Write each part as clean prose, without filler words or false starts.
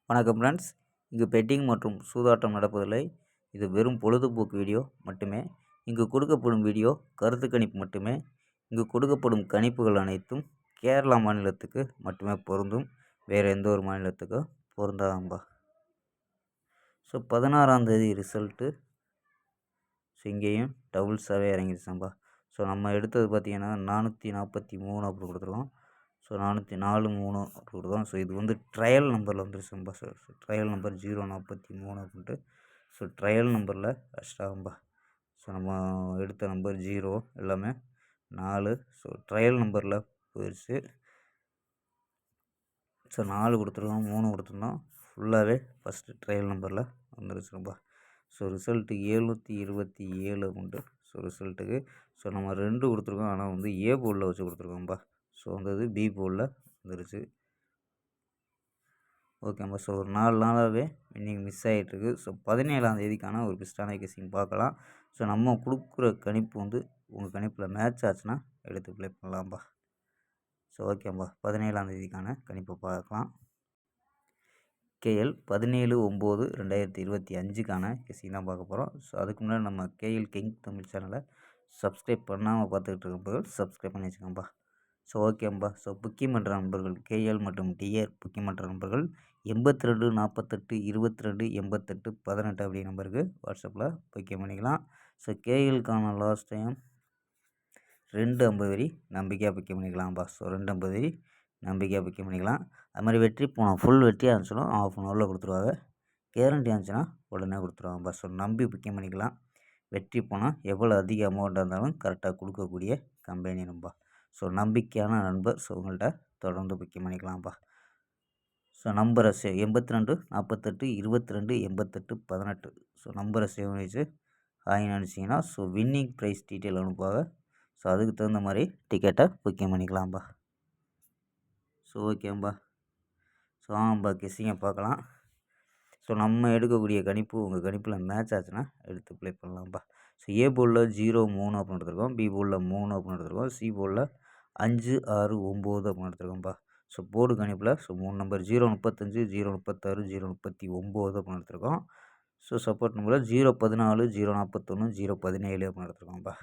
வணக்கம் ஃப்ரெண்ட்ஸ். இங்கு பெட்டிங் மற்றும் சூதாட்டம் நடப்பதில்லை. இது வெறும் பொழுதுபோக்கு வீடியோ மட்டுமே. இங்கு கொடுக்கப்படும் வீடியோ கருத்து கணிப்பு மட்டுமே. இங்கு கொடுக்கப்படும் கணிப்புகள் அனைத்தும் கேரளா மாநிலத்துக்கு மட்டுமே பொருந்தும். வேறு எந்த ஒரு மாநிலத்துக்கும் பொருந்தாதம்பா. ஸோ 16ஆம் தேதி ரிசல்ட்டு. ஸோ இங்கேயும் டபுள்ஸாகவே இறங்கிடுச்சாம்பா. ஸோ நம்ம எடுத்தது பார்த்திங்கன்னா 443 அப்படி கொடுத்துருக்கோம். ஸோ 404 அப்படி கொடுத்தோம். ஸோ இது வந்து ட்ரையல் நம்பரில் வந்துருச்சும்பா. சார் ட்ரையல் நம்பர் 043 அப்படின்ட்டு. ஸோ ட்ரையல் நம்பரில் அஷ்டாம்பா. ஸோ நம்ம எடுத்த நம்பர் 0 எல்லாமே 4. ஸோ ட்ரையல் நம்பரில் போயிடுச்சு. ஸோ 4 கொடுத்துருக்கோம், 3 கொடுத்துருந்தோம். ஃபுல்லாகவே ஃபஸ்ட்டு ட்ரையல் நம்பரில் வந்துருச்சும்பா. ஸோ ரிசல்ட்டு 727 அப்படின்ட்டு. ஸோ ரிசல்ட்டுக்கு ஸோ நம்ம 2 கொடுத்துருக்கோம். ஆனால் வந்து ஏ போர்டில் வச்சு கொடுத்துருக்கோம்பா. ஸோ வந்தது பி போர்டில் வந்துருச்சு. ஓகேம்பா. ஸோ ஒரு 4 நாளாகவே வின்னிங் மிஸ் ஆகிட்டுருக்கு. ஸோ 17ஆம் தேதிக்கான ஒரு பெஸ்ட்டான கெஸ்ஸிங் பார்க்கலாம். ஸோ நம்ம கொடுக்குற கணிப்பு வந்து உங்கள் கணிப்பில் மேட்ச் ஆச்சுன்னா எடுத்து ப்ளே பண்ணலாம்பா. ஸோ ஓகேம்பா. 17ஆம் தேதிக்கான கணிப்பை பார்க்கலாம். கேஎல் 17/9/2025க்கான கெஸ்ஸிங் தான் பார்க்க போகிறோம். ஸோ அதுக்கு முன்னாடி நம்ம கேஎல் கிங் தமிழ் சேனலை சப்ஸ்கிரைப் பண்ணாமல் பார்த்துக்கிட்டு இருப்பவர்கள் சப்ஸ்கிரைப் பண்ணி வச்சுக்கோம்பா. ஸோ ஓகேம்பா. ஸோ புக்கிங் பண்ணுற நண்பர்கள் கேஎல் மற்றும் டிஆர் புக்கிங் பண்ணுற நண்பர்கள் 82 48 22 88 18 அப்படி நம்பருக்கு வாட்ஸ்அப்பில் புக்கிங் பண்ணிக்கலாம். ஸோ கேஎலுக்கான லாஸ்ட் டைம் 250 வரி நம்பிக்கையாக புக்கிங் பண்ணிக்கலாம்ப்பா. ஸோ 250 வரி நம்பிக்கையாக புக்கிங் பண்ணிக்கலாம். அது மாதிரி வெற்றி போனோம் ஃபுல் வெற்றியாக இருந்துச்சுன்னா ½ அன் ஹவரில் கொடுத்துருவாங்க. கேரண்டி இருந்துச்சுன்னா உடனே கொடுத்துருவாங்கப்பா. ஸோ நம்பி புக்கிங் பண்ணிக்கலாம். வெற்றி போனால் எவ்வளோ அதிக அமௌண்ட்டாக இருந்தாலும் கரெக்டாக கொடுக்கக்கூடிய கம்பெனி நம்பா. ஸோ நம்பிக்கையான நண்பர். ஸோ உங்கள்கிட்ட தொடர்ந்து புக்கிங் பண்ணிக்கலாம்ப்பா. ஸோ நம்பரை 82 48 22 88 18. ஸோ நம்பரை சேவ் பண்ணி வச்சு ஹாய்னு அனுப்பிச்சிங்கன்னா ஸோ வின்னிங் ப்ரைஸ் டீட்டெயில் அனுப்புவாங்க. ஸோ அதுக்கு தகுந்த மாதிரி டிக்கெட்டை புக்கிங் பண்ணிக்கலாம்ப்பா. ஸோ ஓகேம்பா. ஸோ ஆமாம்பா கெஸ்ஸிங்கை பார்க்கலாம். ஸோ நம்ம எடுக்கக்கூடிய கணிப்பு உங்கள் கணிப்பில் மேட்ச் ஆச்சுன்னா எடுத்து ப்ளே பண்ணலாம்ப்பா. ஸோ ஏ போர்டில் 0-3 அப்படின்னு எடுத்துருக்கோம். பி போர்டில் 3 அப்படின்னு எடுத்துருக்கோம். சி போர்டில் 5-6-9 அப்படின்னு எடுத்துருக்கோம்ப்பா. ஸோ போர்டு கணிப்பில் ஸோ 3 நம்பர் 035 036 039 அப்படின்னு எடுத்துருக்கோம். ஸோ சப்போர்ட் நம்பரில் 014 041 017 அப்படின்னு எடுத்துருக்கோம்ப்பா.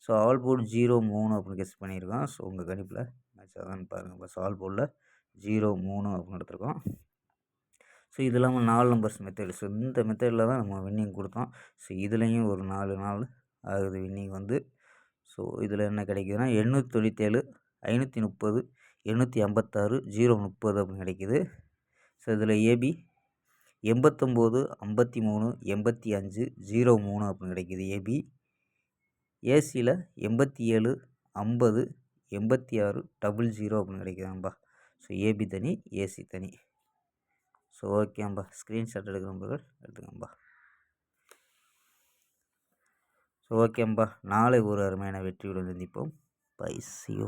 ஸோ ஆல் போர்டு 0-3 அப்படின்னு கெஸ் பண்ணியிருக்கோம். ஸோ உங்கள் கணிப்பில் மேட்ச் ஆகுதான்னு பாருங்கப்பா. ஸோ ஆல் போர்டில் 0-3 அப்படின்னு எடுத்துருக்கோம். ஸோ இது இல்லாமல் 4 நம்பர்ஸ் மெத்தட். ஸோ இந்த மெத்தடில் தான் நம்ம வின்னிங் கொடுத்தோம். ஸோ இதுலேயும் ஒரு 4 நாள் ஆகுது வின்னிங் வந்து. ஸோ இதில் என்ன கிடைக்குதுன்னா 897 530 856 030 அப்படின்னு கிடைக்கிது. ஸோ இதில் ஏபி 89 53 85 03 அப்படின்னு கிடைக்கிது ஏபி. ஏசியில் 87 50 86 00 அப்படின்னு கிடைக்குதாம்பா. ஸோ ஏபி தனி, ஏசி தனி. ஸோ ஓகேம்பா. ஸ்க்ரீன்ஷாட் எடுக்கிற நம்பர்கள் எடுத்துக்கோம்பா. ஸோ ஓகேம்பா. நாளை ஒரு அருமையான வெற்றியுடன் சந்திப்போம். Bye see you.